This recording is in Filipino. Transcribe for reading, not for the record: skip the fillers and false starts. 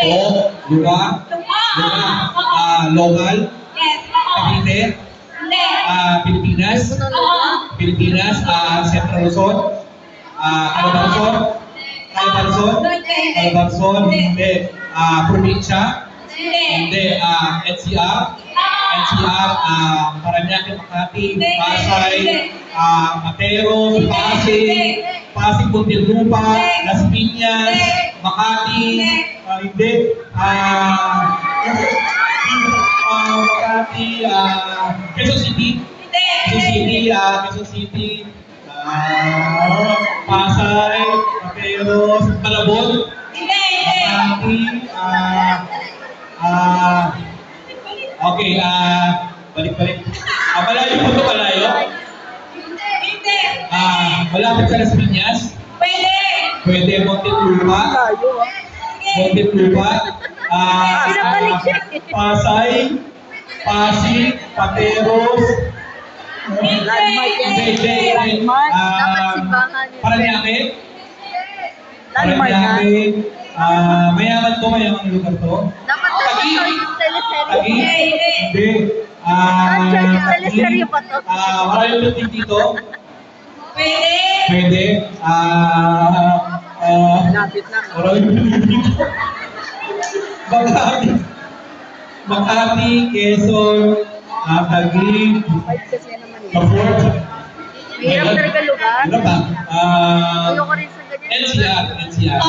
O, Lua, Local, Cavite, Pilipinas, Central Luzon, Calabarzon, hindi, Probinsya, hindi, NCR, Parañaque, Makati, Pasay, Matero, Pasig, Muntinlupa, Las Piñas, Makati, hindi, Makati, Quezon City, Pasay, Matero, Malabon, Makati, okay, balik-balik. Malayo po ito, malayo? Malapit sa Las Piñas? Pwede, Muntinlupa, Pasay, Pasig, Pateros, Parañaque, mayaman lugar to. Taguig, hindi, maraming lugar dito. Pwede, Makati, Quezon, Taguig, Kaport. Mahirap talaga lugar. Ano ba? Ayoko rin sa ganyan. NCR.